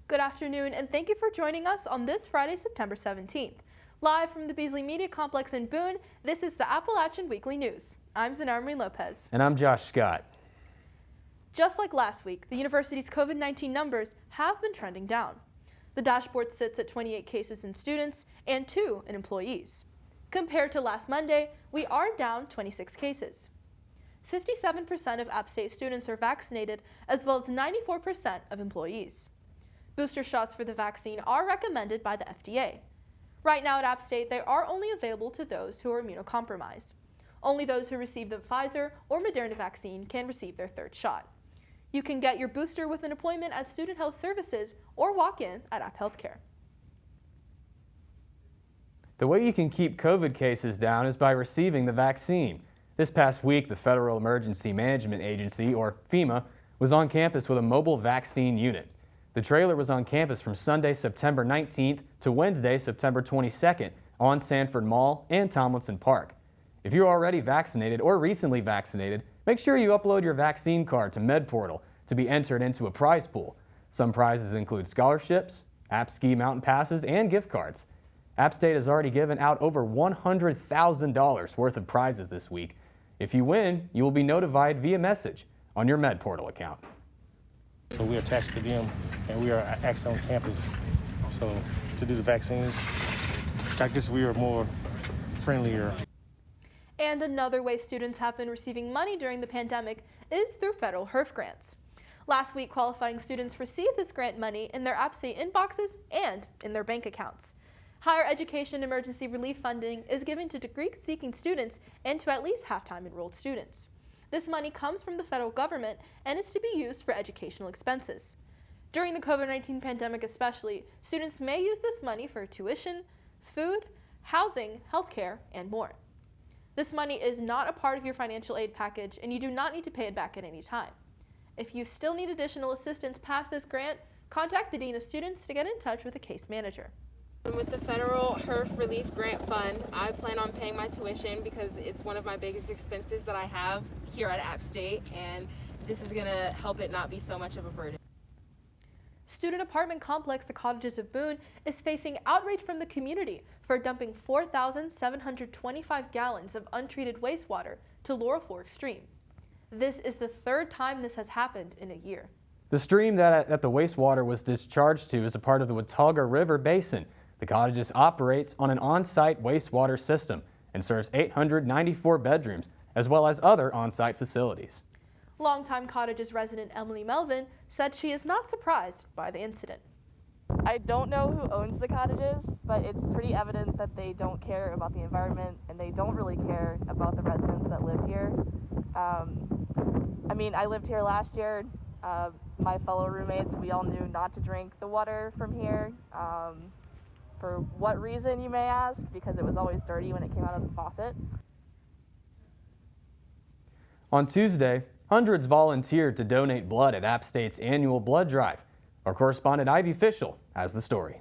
Good afternoon, and thank you for joining us on this Friday, September 17th. Live from the Beasley Media Complex in Boone, this is the Appalachian Weekly News. I'm Xanayra Marin-Lopez. And I'm Josh Scott. Just like last week, the university's COVID-19 numbers have been trending down. The dashboard sits at 28 cases in students and 2 in employees. Compared to last Monday, we are down 26 cases. 57% of App State students are vaccinated, as well as 94% of employees. Booster shots for the vaccine are recommended by the FDA. Right now at App State, they are only available to those who are immunocompromised. Only those who receive the Pfizer or Moderna vaccine can receive their third shot. You can get your booster with an appointment at Student Health Services or walk in at App Healthcare. The way you can keep COVID cases down is by receiving the vaccine. This past week, the Federal Emergency Management Agency, or FEMA, was on campus with a mobile vaccine unit. The trailer was on campus from Sunday, September 19th to Wednesday, September 22nd on Sanford Mall and Tomlinson Park. If you're already vaccinated or recently vaccinated, make sure you upload your vaccine card to MedPortal to be entered into a prize pool. Some prizes include scholarships, App Ski mountain passes, and gift cards. App State has already given out over $100,000 worth of prizes this week. If you win, you will be notified via message on your MedPortal account. So we're attached to them, and we are actually on campus. So to do the vaccines, I guess we are more friendlier. And another way students have been receiving money during the pandemic is through federal HERF grants. Last week, qualifying students received this grant money in their App State inboxes and in their bank accounts. Higher education emergency relief funding is given to degree-seeking students and to at least half-time enrolled students. This money comes from the federal government and is to be used for educational expenses. During the COVID-19 pandemic especially, students may use this money for tuition, food, housing, healthcare, and more. This money is not a part of your financial aid package, and you do not need to pay it back at any time. If you still need additional assistance past this grant, contact the Dean of Students to get in touch with a case manager. With the Federal HERF Relief Grant Fund, I plan on paying my tuition because it's one of my biggest expenses that I have here at App State, and this is going to help it not be so much of a burden. Student apartment complex The Cottages of Boone is facing outrage from the community for dumping 4,725 gallons of untreated wastewater to Laurel Fork Stream. This is the third time this has happened in a year. The stream that the wastewater was discharged to is a part of the Watauga River Basin. The Cottages operates on an on-site wastewater system and serves 894 bedrooms, as well as other on-site facilities. Longtime Cottages resident Emily Melvin said she is not surprised by the incident. I don't know who owns the cottages, but it's pretty evident that they don't care about the environment and they don't really care about the residents that live here. I lived here last year. My fellow roommates, we all knew not to drink the water from here. For what reason, you may ask? Because it was always dirty when it came out of the faucet. On Tuesday, hundreds volunteered to donate blood at App State's annual blood drive. Our correspondent Ivy Fischel has the story.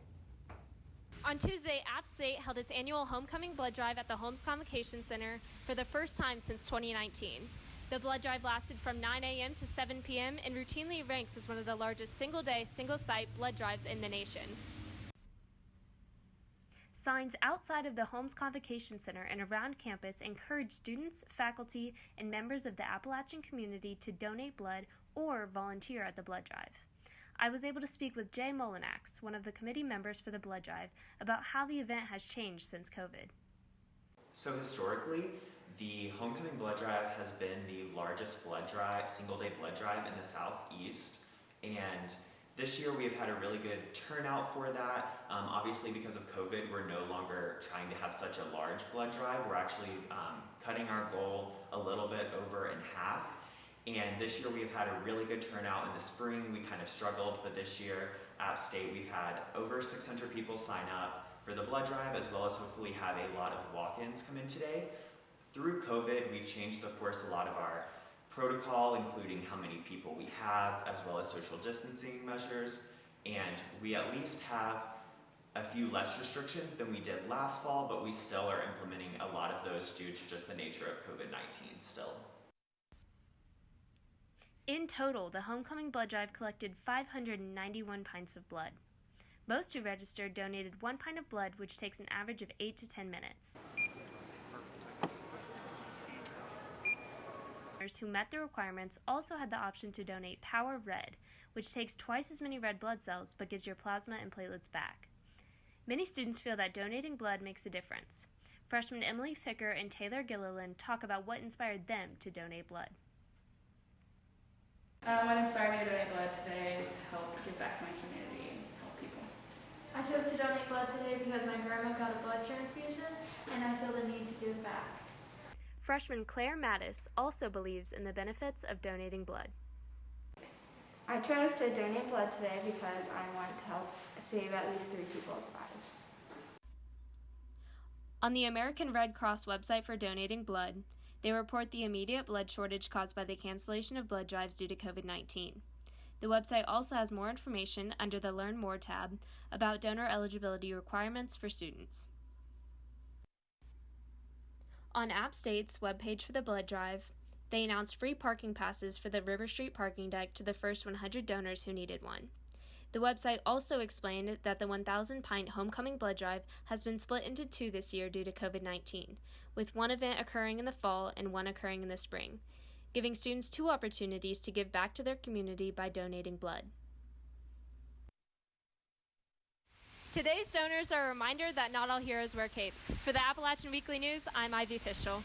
On Tuesday, App State held its annual homecoming blood drive at the Holmes Convocation Center for the first time since 2019. The blood drive lasted from 9 a.m. to 7 p.m. and routinely ranks as one of the largest single-day, single-site blood drives in the nation. Signs outside of the Holmes Convocation Center and around campus encourage students, faculty, and members of the Appalachian community to donate blood or volunteer at the blood drive. I was able to speak with Jay Molinax, one of the committee members for the blood drive, about how the event has changed since COVID. So historically, the Homecoming Blood Drive has been the largest blood drive, single-day blood drive in the Southeast, and this year we have had a really good turnout for that. Obviously because of COVID, we're no longer trying to have such a large blood drive. We're actually cutting our goal a little bit over in half. And this year we've had a really good turnout. In the spring we kind of struggled, but this year App State we've had over 600 people sign up for the blood drive, as well as hopefully have a lot of walk-ins come in today. Through COVID, we've changed, of course, a lot of our protocol, including how many people we have, as well as social distancing measures, and we at least have a few less restrictions than we did last fall, but we still are implementing a lot of those due to just the nature of COVID-19 still. In total, the homecoming blood drive collected 591 pints of blood. Most who registered donated 1 pint of blood, which takes an average of 8 to 10 minutes. Who met the requirements also had the option to donate Power Red, which takes twice as many red blood cells but gives your plasma and platelets back. Many students feel that donating blood makes a difference. Freshmen Emily Ficker and Taylor Gilliland talk about what inspired them to donate blood. What inspired me to donate blood today is to help give back to my community and help people. I chose to donate blood today because my grandma got a blood transfusion and I feel the need to give back. Freshman Claire Mattis also believes in the benefits of donating blood. I chose to donate blood today because I want to help save at least 3 people's lives. On the American Red Cross website for donating blood, they report the immediate blood shortage caused by the cancellation of blood drives due to COVID-19. The website also has more information under the Learn More tab about donor eligibility requirements for students. On App State's webpage for the blood drive, they announced free parking passes for the River Street parking deck to the first 100 donors who needed one. The website also explained that the 1,000-pint homecoming blood drive has been split into 2 this year due to COVID-19, with one event occurring in the fall and one occurring in the spring, giving students 2 opportunities to give back to their community by donating blood. Today's donors are a reminder that not all heroes wear capes. For the Appalachian Weekly News, I'm Ivy Fischel.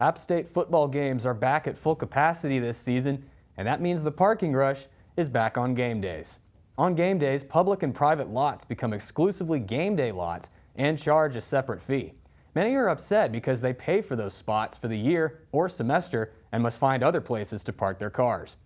App State football games are back at full capacity this season, and that means the parking rush is back on game days. On game days, public and private lots become exclusively game day lots and charge a separate fee. Many are upset because they pay for those spots for the year or semester and must find other places to park their cars.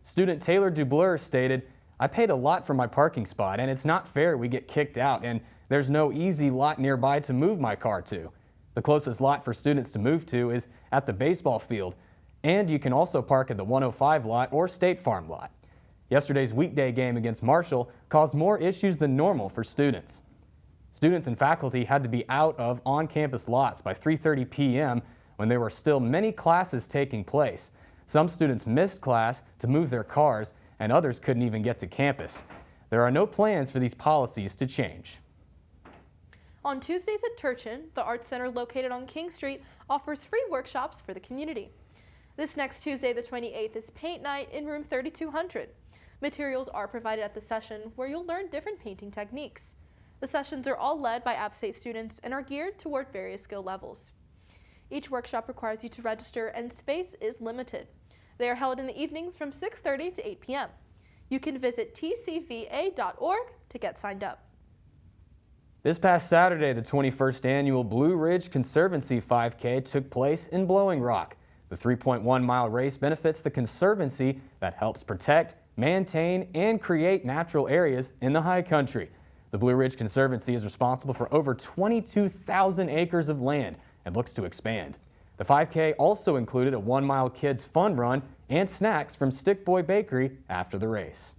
Student Taylor Dubleur stated, "I paid a lot for my parking spot and it's not fair we get kicked out and there's no easy lot nearby to move my car to. The closest lot for students to move to is at the baseball field, and you can also park at the 105 lot or State Farm lot." Yesterday's weekday game against Marshall caused more issues than normal for students. Students and faculty had to be out of on-campus lots by 3:30 p.m. when there were still many classes taking place. Some students missed class to move their cars, and others couldn't even get to campus. There are no plans for these policies to change. On Tuesdays at Turchin, the Arts Center located on King Street offers free workshops for the community. This next Tuesday, the 28th, is paint night in room 3200. Materials are provided at the session where you'll learn different painting techniques. The sessions are all led by App State students and are geared toward various skill levels. Each workshop requires you to register and space is limited. They are held in the evenings from 6:30 to 8 p.m. You can visit tcva.org to get signed up. This past Saturday, the 21st annual Blue Ridge Conservancy 5K took place in Blowing Rock. The 3.1-mile race benefits the Conservancy that helps protect, maintain, and create natural areas in the high country. The Blue Ridge Conservancy is responsible for over 22,000 acres of land and looks to expand. The 5K also included a 1-mile kids fun run and snacks from Stick Boy Bakery after the race.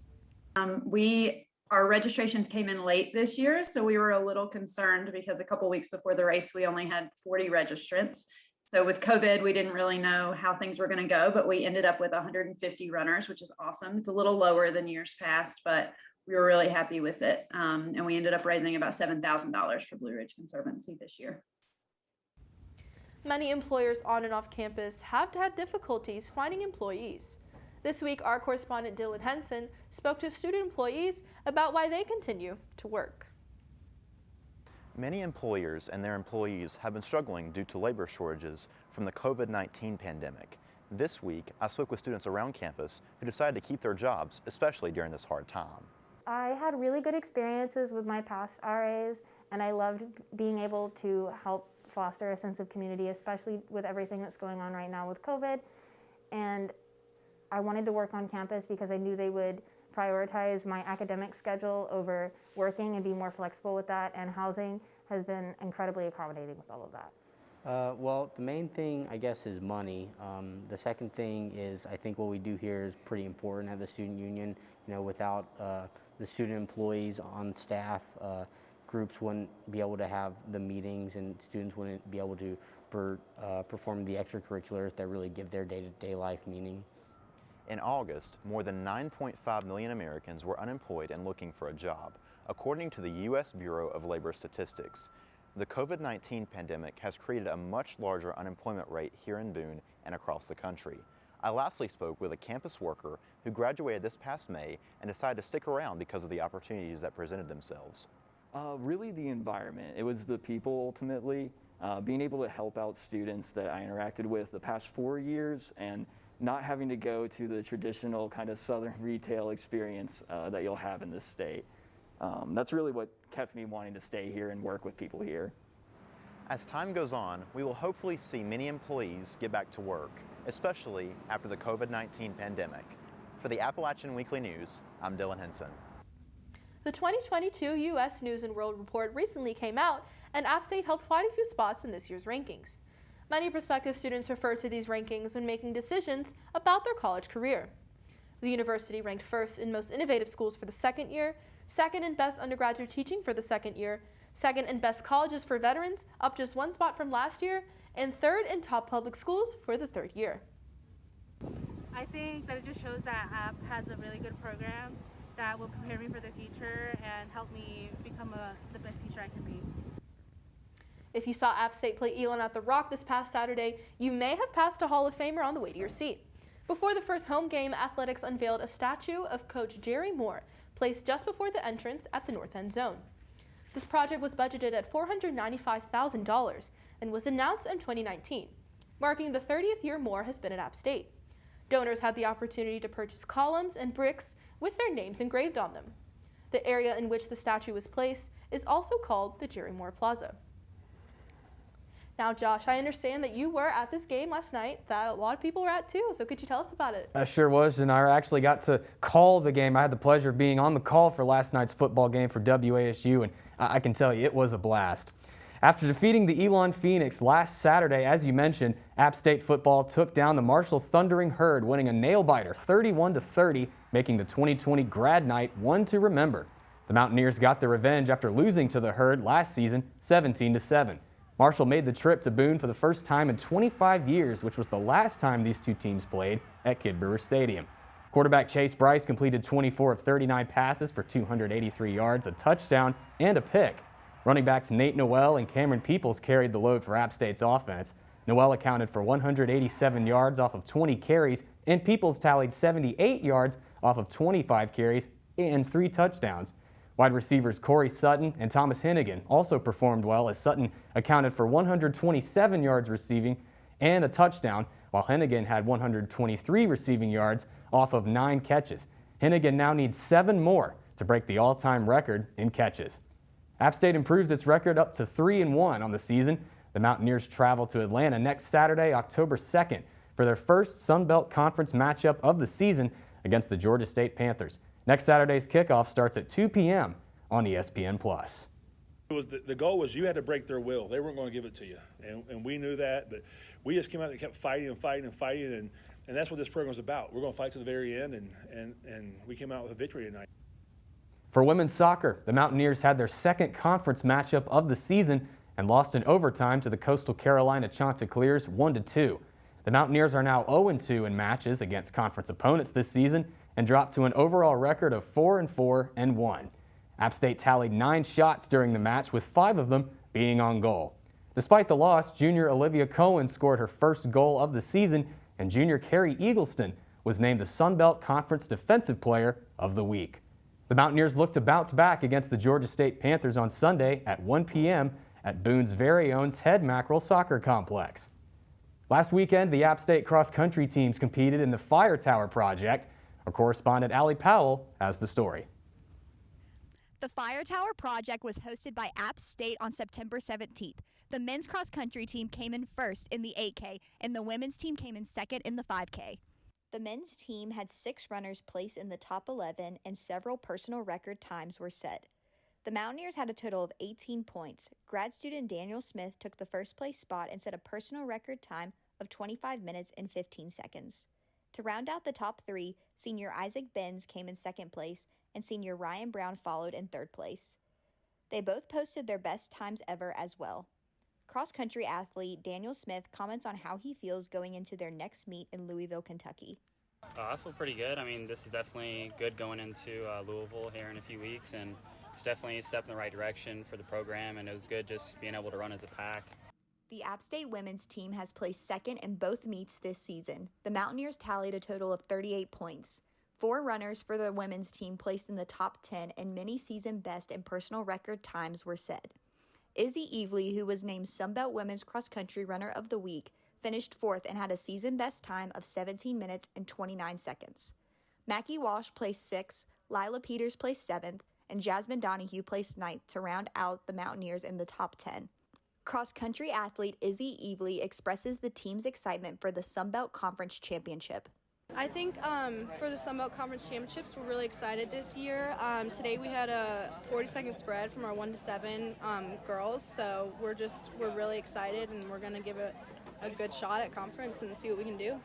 Our registrations came in late this year, so we were a little concerned because a couple weeks before the race, we only had 40 registrants. So with COVID, we didn't really know how things were going to go, but we ended up with 150 runners, which is awesome. It's a little lower than years past, but we were really happy with it. And we ended up raising about $7,000 for Blue Ridge Conservancy this year. Many employers on and off campus have had difficulties finding employees. This week, our correspondent Dylan Henson spoke to student employees about why they continue to work. Many employers and their employees have been struggling due to labor shortages from the COVID-19 pandemic. This week, I spoke with students around campus who decided to keep their jobs, especially during this hard time. I had really good experiences with my past RAs, and I loved being able to help foster a sense of community, especially with everything that's going on right now with COVID. And I wanted to work on campus because I knew they would prioritize my academic schedule over working and be more flexible with that, and housing has been incredibly accommodating with all of that. Well, the main thing, I guess, is money. The second thing is, I think what we do here is pretty important at the student union. You know, without the student employees on staff, groups wouldn't be able to have the meetings and students wouldn't be able to perform the extracurriculars that really give their day-to-day life meaning. In August, more than 9.5 million Americans were unemployed and looking for a job, according to the U.S. Bureau of Labor Statistics. The COVID-19 pandemic has created a much larger unemployment rate here in Boone and across the country. I lastly spoke with a campus worker who graduated this past May and decided to stick around because of the opportunities that presented themselves. Really the environment. It was the people ultimately, being able to help out students that I interacted with the past 4 years and not having to go to the traditional kind of Southern retail experience that you'll have in this state. That's really what kept me wanting to stay here and work with people here. As time goes on, we will hopefully see many employees get back to work, especially after the COVID-19 pandemic. For the Appalachian Weekly News, I'm Dylan Henson. The 2022 U.S. News & World Report recently came out, and App State helped quite a few spots in this year's rankings. Many prospective students refer to these rankings when making decisions about their college career. The university ranked first in most innovative schools for the second year, second in best undergraduate teaching for the second year, second in best colleges for veterans, up just one spot from last year, and third in top public schools for the third year. I think that it just shows that App has a really good program that will prepare me for the future and help me become the best teacher I can be. If you saw App State play Elon at the Rock this past Saturday, you may have passed a Hall of Famer on the way to your seat. Before the first home game, athletics unveiled a statue of Coach Jerry Moore, placed just before the entrance at the north end zone. This project was budgeted at $495,000 and was announced in 2019, marking the 30th year Moore has been at App State. Donors had the opportunity to purchase columns and bricks with their names engraved on them. The area in which the statue was placed is also called the Jerry Moore Plaza. Now, Josh, I understand that you were at this game last night that a lot of people were at too, so could you tell us about it? I sure was, and I actually got to call the game. I had the pleasure of being on the call for last night's football game for WASU, and I can tell you it was a blast. After defeating the Elon Phoenix last Saturday, as you mentioned, App State football took down the Marshall Thundering Herd, winning a nail-biter 31-30, making the 2020 grad night one to remember. The Mountaineers got their revenge after losing to the Herd last season 17-7. Marshall made the trip to Boone for the first time in 25 years, which was the last time these two teams played at Kid Brewer Stadium. Quarterback Chase Bryce completed 24 of 39 passes for 283 yards, a touchdown, and a pick. Running backs Nate Noel and Cameron Peoples carried the load for App State's offense. Noel accounted for 187 yards off of 20 carries, and Peoples tallied 78 yards off of 25 carries and 3 touchdowns. Wide receivers Corey Sutton and Thomas Hennigan also performed well, as Sutton accounted for 127 yards receiving and a touchdown, while Hennigan had 123 receiving yards off of 9 catches. Hennigan now needs 7 more to break the all-time record in catches. App State improves its record up to 3-1 on the season. The Mountaineers travel to Atlanta next Saturday, October 2nd, for their first Sun Belt Conference matchup of the season against the Georgia State Panthers. Next Saturday's kickoff starts at 2 p.m. on ESPN+. It was the goal was you had to break their will. They weren't going to give it to you, and we knew that. But we just came out and kept fighting and fighting and fighting, and that's what this program is about. We're going to fight to the very end, and we came out with a victory tonight. For women's soccer, the Mountaineers had their second conference matchup of the season and lost in overtime to the Coastal Carolina Chanticleers 1-2. The Mountaineers are now 0-2 in matches against conference opponents this season and dropped to an overall record of 4-4-1. App State tallied 9 shots during the match, with 5 of them being on goal. Despite the loss, junior Olivia Cohen scored her first goal of the season, and junior Carrie Eagleston was named the Sun Belt Conference Defensive Player of the Week. The Mountaineers look to bounce back against the Georgia State Panthers on Sunday at 1 p.m. at Boone's very own Ted Mackerel Soccer Complex. Last weekend, the App State cross-country teams competed in the Fire Tower Project. Our correspondent Allie Powell has the story. The Fire Tower Project was hosted by App State on September 17th. The men's cross-country team came in first in the 8K, and the women's team came in second in the 5K. The men's team had 6 runners place in the top 11, and several personal record times were set. The Mountaineers had a total of 18 points. Grad student Daniel Smith took the first place spot and set a personal record time of 25 minutes and 15 seconds. To round out the top 3, senior Isaac Benz came in second place, and senior Ryan Brown followed in third place. They both posted their best times ever as well. cross-country athlete Daniel Smith comments on how he feels going into their next meet in Louisville, Kentucky. I feel pretty good. I mean, this is definitely good going into Louisville here in a few weeks, and it's definitely a step in the right direction for the program, and it was good just being able to run as a pack. The App State women's team has placed second in both meets this season. The Mountaineers tallied a total of 38 points. 4 runners for the women's team placed in the top 10, and many season best and personal record times were set. Izzy Evely, who was named Sunbelt Women's Cross Country Runner of the Week, finished 4th and had a season best time of 17 minutes and 29 seconds. Mackie Walsh placed 6th, Lila Peters placed 7th, and Jasmine Donahue placed 9th to round out the Mountaineers in the top 10. Cross-country athlete Izzy Evely expresses the team's excitement for the Sunbelt Conference Championship. I think for the Sunbelt Conference Championships, we're really excited this year. Today we had a 40-second spread from our 1 to 7 girls, so we're really excited, and we're going to give it a good shot at conference and see what we can do.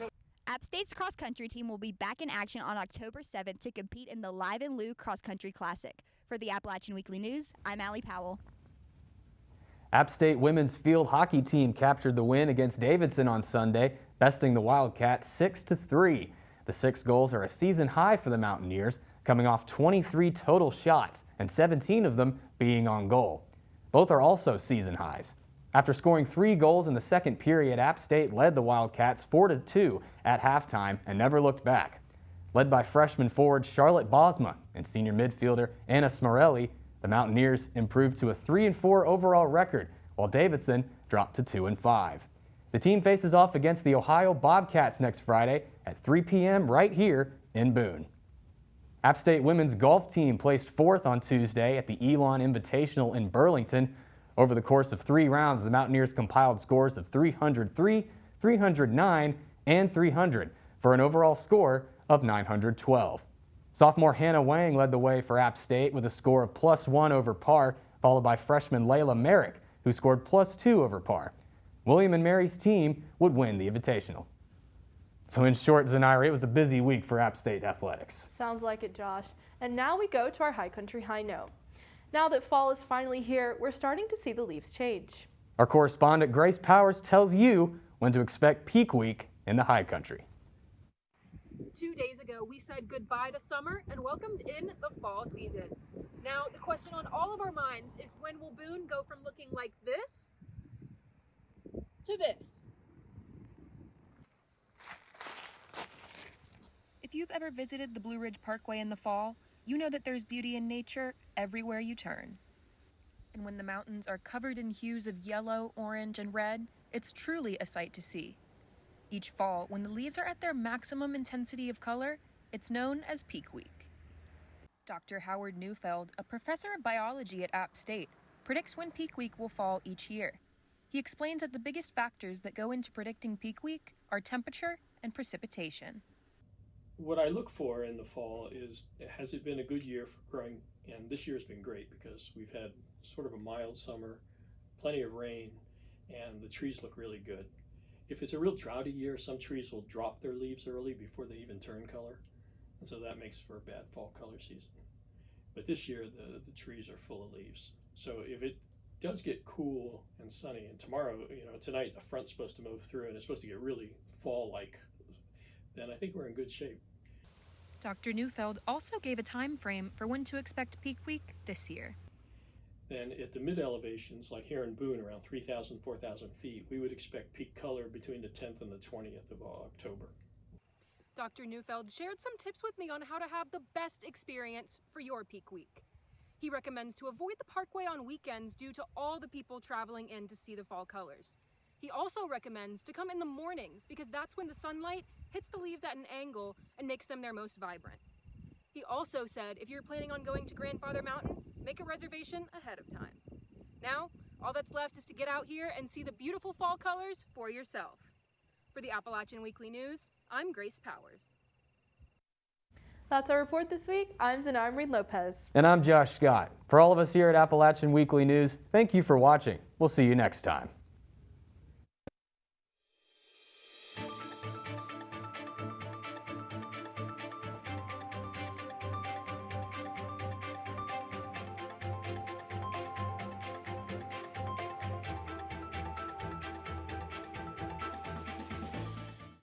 App State's cross-country team will be back in action on October 7th to compete in the Live and Lou Cross Country Classic. For the Appalachian Weekly News, I'm Allie Powell. App State women's field hockey team captured the win against Davidson on Sunday, besting the Wildcats 6-3. The 6 goals are a season high for the Mountaineers, coming off 23 total shots and 17 of them being on goal. Both are also season highs. After scoring 3 goals in the second period, App State led the Wildcats 4-2 at halftime and never looked back. Led by freshman forward Charlotte Bosma and senior midfielder Anna Smorelli, the Mountaineers improved to a 3-4 overall record, while Davidson dropped to 2-5. The team faces off against the Ohio Bobcats next Friday at 3 p.m. right here in Boone. App State women's golf team placed 4th on Tuesday at the Elon Invitational in Burlington. Over the course of 3 rounds, the Mountaineers compiled scores of 303, 309, and 300 for an overall score of 912. Sophomore Hannah Wang led the way for App State with a score of +1 over par, followed by freshman Layla Merrick, who scored +2 over par. William and Mary's team would win the Invitational. So in short, Xanayra, it was a busy week for App State athletics. Sounds like it, Josh. And now we go to our high country high note. Now that fall is finally here, we're starting to see the leaves change. Our correspondent Grace Powers tells you when to expect peak week in the high country. 2 days ago, we said goodbye to summer and welcomed in the fall season. Now, the question on all of our minds is, when will Boone go from looking like this to this? If you've ever visited the Blue Ridge Parkway in the fall, you know that there's beauty in nature everywhere you turn. And when the mountains are covered in hues of yellow, orange, and red, it's truly a sight to see. Each fall, when the leaves are at their maximum intensity of color, it's known as Peak Week. Dr. Howard Neufeld, a professor of biology at App State, predicts when Peak Week will fall each year. He explains that the biggest factors that go into predicting Peak Week are temperature and precipitation. What I look for in the fall is, has it been a good year for growing? And this year's been great because we've had sort of a mild summer, plenty of rain, and the trees look really good. If it's a real droughty year, some trees will drop their leaves early before they even turn color, and so that makes for a bad fall color season. But this year, the trees are full of leaves. So if it does get cool and sunny, and tomorrow, tonight a front's supposed to move through and it's supposed to get really fall-like, then I think we're in good shape. Dr. Neufeld also gave a time frame for when to expect Peak Week this year. Then at the mid-elevations, like here in Boone, around 3,000, 4,000 feet, we would expect peak color between the 10th and the 20th of October. Dr. Neufeld shared some tips with me on how to have the best experience for your Peak Week. He recommends to avoid the parkway on weekends due to all the people traveling in to see the fall colors. He also recommends to come in the mornings because that's when the sunlight hits the leaves at an angle and makes them their most vibrant. He also said if you're planning on going to Grandfather Mountain, make a reservation ahead of time. Now, all that's left is to get out here and see the beautiful fall colors for yourself. For the Appalachian Weekly News, I'm Grace Powers. That's our report this week. I'm Xanayra Marin-Lopez. And I'm Josh Scott. For all of us here at Appalachian Weekly News, thank you for watching. We'll see you next time.